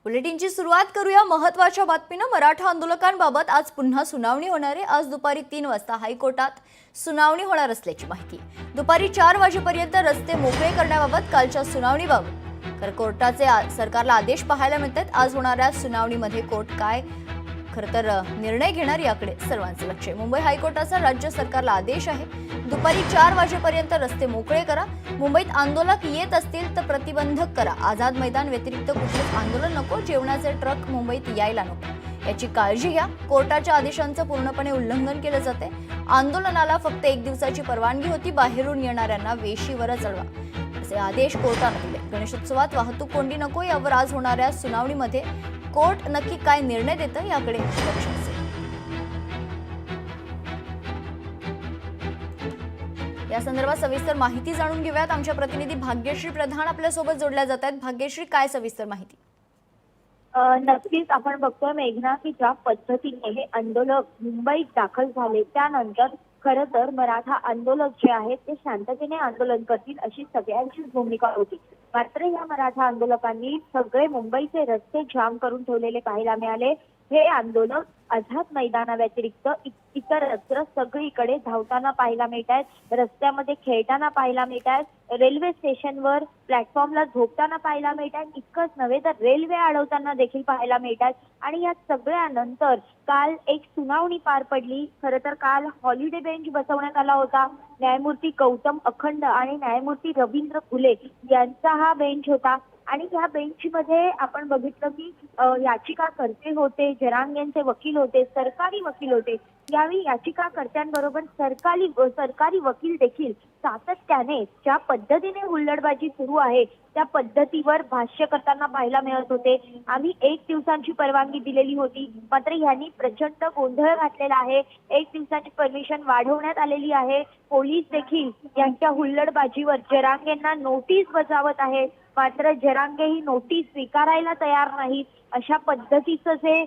बुलेटिनची सुरुवात करूया महत्त्वाच्या बातमीनं। मराठा आंदोलकांबाबत आज पुन्हा सुनावणी होणार आहे। आज दुपारी 3 वाजता हायकोर्टात सुनावणी होणार असल्याची माहिती। दुपारी 4 वाजेपर्यंत रस्ते मोकळे करण्याबाबत कालच्या सुनावणीबाबत कोर्टाचे सरकारला आदेश पाहायला मिळतात। आज होणाऱ्या सुनावणीमध्ये कोर्ट काय खरतर निर्णय घेणार याकडे सर्वांचे लक्ष आहे। मुंबई हायकोर्टाचा राज्य सरकारला आदेश आहे, दुपारी 4 वाजेपर्यंत रस्ते मोकळे करा। मुंबईत आंदोलक येत असतील तर प्रतिबंधक करा। आझाद मैदान व्यतिरिक्त कुठलेच आंदोलन नको, जेवणाचे ट्रक मुंबईत यायला नको याची काळजी घ्या। कोर्टाच्या आदेशांचं पूर्णपणे उल्लंघन केलं जाते। आंदोलनाला फक्त 1 दिवसाची परवानगी होती, बाहेरून येणाऱ्यांना वेशीवरच अडवा असे आदेश कोर्टाने दिले। गणेशोत्सवात वाहतूक कोंडी नको, यावर आज होणाऱ्या सुनावणीमध्ये कोर्ट नक्की काय निर्णय देतं याकडे लक्ष असेल। या संदर्भात सविस्तर माहिती जाणून घेऊयात। आमच्या प्रतिनिधी भाग्यश्री प्रधान आपल्या सोबत जोडल्या जात आहेत। भाग्यश्री, काय सविस्तर माहिती? नक्कीच आपण बघतोय मेघना की ज्या पद्धतीने हे आंदोलक मुंबईत दाखल झाले त्यानंतर खरं तर मराठा आंदोलक जे आहेत ते शांततेने आंदोलन करतील अशी सगळ्यांचीच भूमिका होती। मात्र या मराठा आंदोलकांनी सगळे मुंबईचे रस्ते जाम करून ठेवलेले पाहायला मिळाले। हे आंदोलक आझाद मैदानाव्यतिरिक्त इतरत्र सगळीकडे धावताना पाहायला मिळत आहेत, रस्त्यामध्ये खेळताना पाहायला मिळत आहेत, रेल्वे स्टेशनवर प्लॅटफॉर्मला झोपताना पाहायला मिळत आहेत। इतकंच नव्हे तर रेल्वे अडवताना देखील पाहायला मिळत आहेत। आणि या सगळ्यानंतर काल एक सुनावणी पार पडली। खरं तर काल हॉलिडे बेंच बसवण्यात आला होता। न्यायमूर्ती गौतम अखंड आणि न्यायमूर्ती रवींद्र फुले यांचा हा बेंच होता। आणि या बेंचमध्ये आपण बघितलं की याचिकाकर्ते होते, जरांगेंचे वकील होते, सरकारी वकील होते। यावेळी याचिकाकर्त्यांबरोबर सरकारी वकील देखील सातत्याने ज्या पद्धतीने हुल्लडबाजी सुरू आहे त्या पद्धतीवर भाष्य करताना पाहायला मिळत होते। आम्ही 1 दिवसांची परवानगी दिलेली होती, मात्र यांनी प्रचंड गोंधळ घातलेला आहे। 1 दिवसाची परमिशन वाढवण्यात आलेली आहे। पोलीस देखील यांच्या हुल्लडबाजीवर जरांगेंना नोटीस बजावत आहेत, मात्र जरांगे ही नोटीस स्वीकारायला तयार नाहीत। अशा पद्धतीचं जे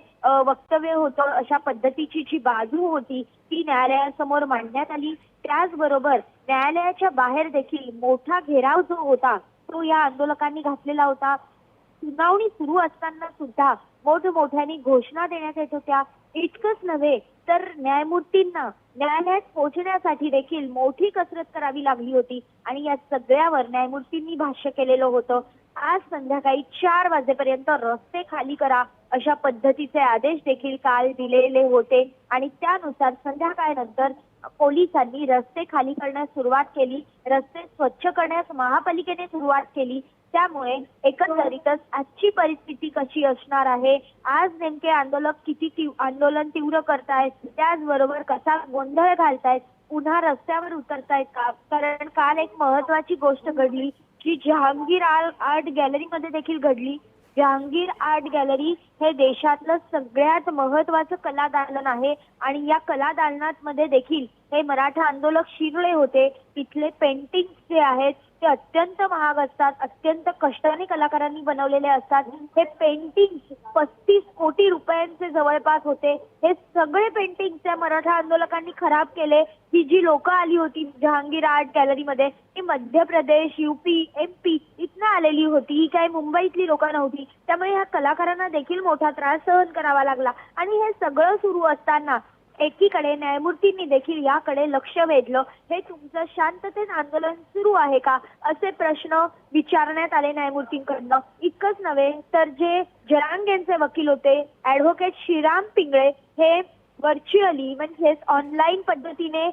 वक्तव्य होतं, अशा पद्धतीची जी बाजू होती ती न्यायालयासमोर मांडण्यात आली। त्याचबरोबर न्यायालयाच्या बाहेर देखील मोठा घेराव जो होता तो या आंदोलकांनी घातलेला होता। सुनावणी सुरू असताना सुद्धा मोठमोठ्याने घोषणा देण्यात येत होत्या। इतकंच नव्हे तर न्यायमूर्तींना न्यायालयात पोहोचण्यासाठी देखील मोठी कसरत करावी लागली होती। आणि या सगळ्यावर न्यायमूर्तींनी भाष्य केलेलं होतं। आज संध्याकाळी 4 वाजेपर्यंत रस्ते खाली करा अशा पद्धतीचे आदेश देखील काल दिलेले होते। आणि त्यानुसार संध्याकाळनंतर पोलिसांनी रस्ते खाली करण्यास सुरुवात केली, रस्ते स्वच्छ करण्यास महापालिकेने सुरुवात केली। त्यामुळे एकंदरीतच आजची परिस्थिती कशी असणार आहे, आज नेमके आंदोलक किती आंदोलन तीव्र करतायत, त्याचबरोबर कसा गोंधळ घालतायत, पुन्हा रस्त्यावर उतरतायत का? कारण काल एक महत्वाची गोष्ट घडली जी जहांगीर आर्ट गॅलरीमध्ये देखील घडली। जहांगीर आर्ट गॅलरी हे देशातलं सगळ्यात महत्वाचं कला दालन आहे आणि या कला दालनामध्ये देखील हे मराठा आंदोलक शिरले होते। तिथले पेंटिंग्स जे आहेत ते अत्यंत महाग असतात, अत्यंत कष्टाने कलाकारांनी बनवलेले असतात। हे पेंटिंग्स 35 कोटी रुपयांचे जवळपास होते। हे सगळे पेंटिंग्स त्या मराठा आंदोलकांनी खराब केले। ही जी लोक आली होती जहांगीर आर्ट गॅलरीमध्ये ती मध्य प्रदेश, यूपी, MP इथनं आलेली होती, ही काही मुंबईतली लोक नव्हती। त्यामुळे ह्या कलाकारांना देखील मोठा त्रास सहन करावा लागला। आणि हे सगळं सुरू असताना एकीकडे न्यायमूर्तींनी देखील याकडे लक्ष वेधलं। हे तुमचं शांततेत आंदोलन सुरू आहे का असे प्रश्न विचारण्यात आले न्यायमूर्तींकडनं। इतकंच नव्हे तर जे जरांगेंचे वकील होते ॲडव्होकेट श्रीराम पिंगळे हे व्हर्च्युअली म्हणजेच ऑनलाईन पद्धतीने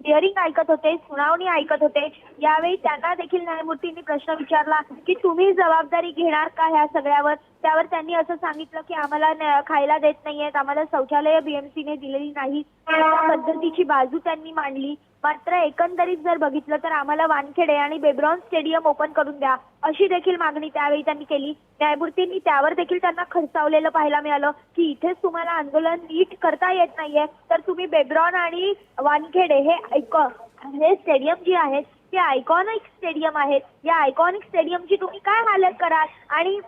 हिअरिंग ऐकत होते, सुनावणी ऐकत होते। यावेळी त्यांना देखील न्यायमूर्तींनी प्रश्न विचारला की तुम्ही जबाबदारी घेणार का ह्या सगळ्यावर? त्यावर त्यांनी असं सांगितलं की आम्हाला खायला देत नाहीयेत, आम्हाला शौचालय BMCने दिलेली नाही, अशा पद्धतीची बाजू त्यांनी मांडली। मात्र एकंदरीत जर बघितलं तर आम्हाला वानखेडे आणि बेब्रॉन स्टेडियम ओपन करून द्या अशी देखील मागणी त्यावेळी त्यांनी केली। न्यायमूर्तींनी त्यावर देखील त्यांना खर्चावलेलं पाहायला मिळालं की इथेच तुम्हाला आंदोलन नीट करता येत नाहीये तर तुम्ही बेब्रॉन आणि वानखेडे हे स्टेडियम जे आहेत ते आयकॉनिक स्टेडियम आहेत, या आयकॉनिक स्टेडियमची तुम्ही काय हालत कराल आणि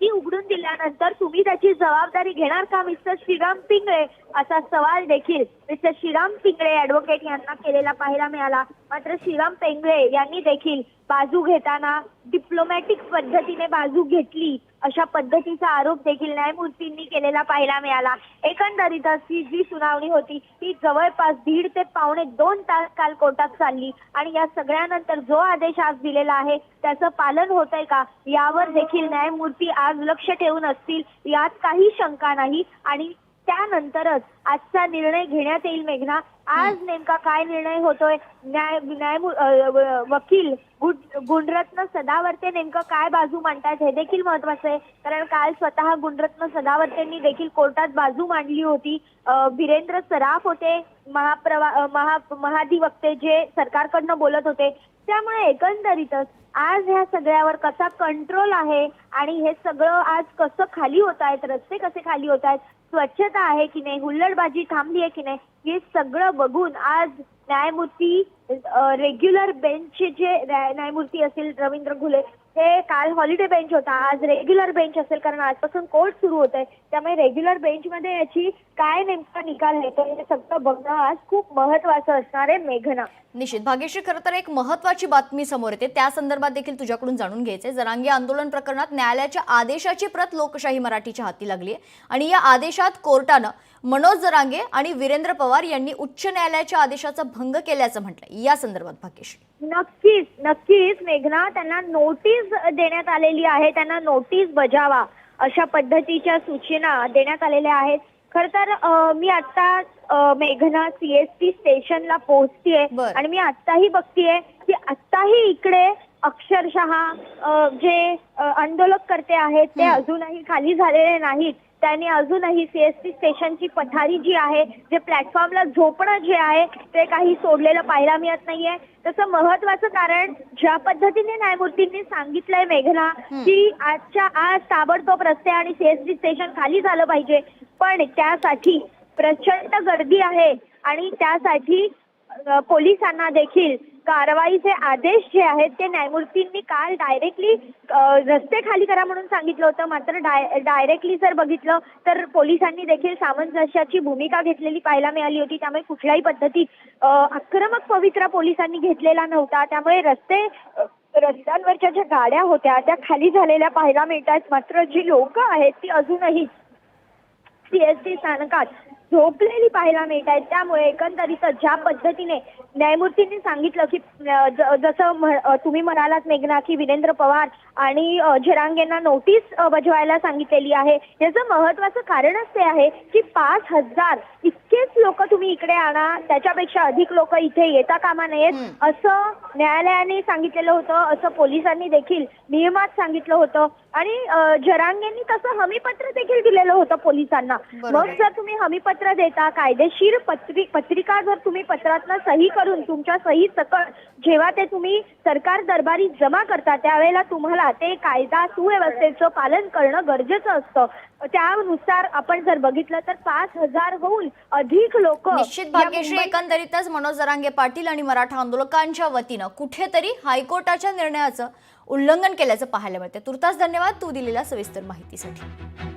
ती उघडून दिल्यानंतर तुम्ही त्याची जबाबदारी घेणार का मिस्टर श्रीराम पिंगळे असा सवाल देखील मिस्टर श्रीराम पिंगळे ऍडव्होकेट यांना केलेला पाहायला मिळाला. मात्र श्रीराम पिंगळे यांनी देखील बाजू घेताना डिप्लोमॅटिक पद्धतीने बाजू घेतली अशा पद्धतीचा आरोप देखील न्यायमूर्तींनी केलेला पाहायला मिळाला. एकंदरीतच ही जी सुनावणी होती ती जवळपास 1.5 ते पावणे 2 तास काल कोर्टात चालली आणि या सगळ्यानंतर जो आदेश आज दिलेला आहे त्याचं पालन होतंय का यावर देखील न्यायमूर्ती आज लक्ष ठेवून असतील यात काही शंका नाही. आणि त्यानंतरच आजचा निर्णय घेण्यात येईल. मेघना, आज नेमका काय निर्णय होतोय, वकील गुणरत्न सदावर्ते नेमकं काय बाजू मांडतायत हे देखील महत्वाचं आहे. कारण काल स्वतः गुणरत्न सदावर्तेंनी देखील कोर्टात बाजू मांडली होती. वीरेंद्र सराफ होते महाधिवक्ते जे सरकारकडनं बोलत होते. त्यामुळे एकंदरीतच आज ह्या सगळ्यावर कसा कंट्रोल आहे आणि हे सगळं आज कसं खाली होत आहेत, रस्ते कसे खाली होत आहेत, स्वच्छता आहे की नाही, हुल्लडबाजी थांबली आहे की नाही, हे सगळं बघून आज न्यायमूर्ती रेग्युलर बेंचचे जे न्यायमूर्ती असतील रवींद्र घुले हे काल हॉलिडे बेंच होता, आज रेग्युलर बेंच असेल कारण आजपासून कोर्ट सुरू होत आहे. त्यामुळे रेग्युलर बेंचमध्ये याची काय नेमका निकाल येतो हे सगळं बघणं आज खूप महत्वाचं असणार आहे. मेघना, निश्चित भाग्यश्री, खरं तर एक महत्त्वाची बातमी समोर येते त्या संदर्भात देखील तुझ्याकडून जाणून घ्यायचे. जरांगे आंदोलन प्रकरणात न्यायालयाच्या आदेशाची प्रत लोकशाही मराठीच्या हाती लागली आहे आणि या आदेशात कोर्टानं मनोज जरांगे आणि वीरेंद्र पवार यांनी उच्च न्यायालयाच्या आदेशाचा भंग केल्याचं म्हटलंय. या संदर्भात भाग्यश्री. नक्कीच मेघना, त्यांना नोटीस देण्यात आलेली आहे. त्यांना नोटीस बजावा अशा पद्धतीच्या सूचना देण्यात आलेल्या आहेत. खर तर मी आता मेघना CST स्टेशनला पोहोचतीये आणि मी आत्ताही बघतीये की आत्ताही इकडे अक्षरशः जे आंदोलक करते आहेत ते अजूनही खाली झालेले नाहीत. त्यांनी अजूनही CST स्टेशनची पथारी जी आहे, जे प्लॅटफॉर्मला झोपणं जे आहे ते काही सोडलेलं पाहायला मिळत नाहीये. तसं महत्वाचं कारण ज्या पद्धतीने न्यायमूर्तींनी सांगितलंय मेघना की आजच्या आज ताबडतोब रस्ते आणि CST स्टेशन खाली झालं पाहिजे, पण त्यासाठी प्रचंड गर्दी आहे आणि त्यासाठी पोलिसांना देखील कारवाईचे आदेश जे आहेत ते न्यायमूर्तींनी काल डायरेक्टली रस्ते खाली करा म्हणून सांगितलं होतं. मात्र डायरेक्टली जर बघितलं तर पोलिसांनी देखील सामंजस्याची भूमिका घेतलेली पाहायला मिळाली होती. त्यामुळे कुठल्याही पद्धतीत आक्रमक पवित्रा पोलिसांनी घेतलेला नव्हता. त्यामुळे रस्त्यांवरच्या ज्या गाड्या होत्या त्या खाली झालेल्या पाहायला मिळतात. मात्र जी लोक आहेत ती अजूनही CST स्थानकात झोपलेली पाहायला मिळत आहेत. त्यामुळे एकंदरीत ज्या पद्धतीने न्यायमूर्तींनी सांगितलं की जसं तुम्ही म्हणालात मेघना की वीरेंद्र पवार आणि जरांगेंना नोटीस बजवायला सांगितलेली आहे, याचं महत्वाचं कारणच ते आहे की 5,000 इतकेच लोक तुम्ही इकडे आणा, त्याच्यापेक्षा अधिक लोक इथे येता कामा नयेत असं न्यायालयाने सांगितलेलं होतं, असं पोलिसांनी देखील नियमात सांगितलं होतं. आणि जरांगेंनी तसं हमीपत्र देखील दिलेलं होतं पोलिसांना. मग जर तुम्ही हमीपत्र देता, कायदेशीर पत्रिका जर तुम्ही पत्रातनं सही करून तुमच्या सही सकट जेव्हा ते तुम्ही सरकार दरबारी जमा करता त्यावेळेला तुम्हाला ते कायदा सुव्यवस्थेचं पालन करणं गरजेचं असतं. त्यानुसार आपण जर बघितलं तर 5,000 होऊन अधिक लोक. निश्चित भाग्यश्री, एकंदरीतच मनोज जरांगे पाटील आणि मराठा आंदोलकांच्या वतीनं कुठेतरी हायकोर्टाच्या निर्णयाचं उल्लंघन केल्याचं पाहायला मिळतं. तुर्तास धन्यवाद तू दिलेल्या सविस्तर माहितीसाठी.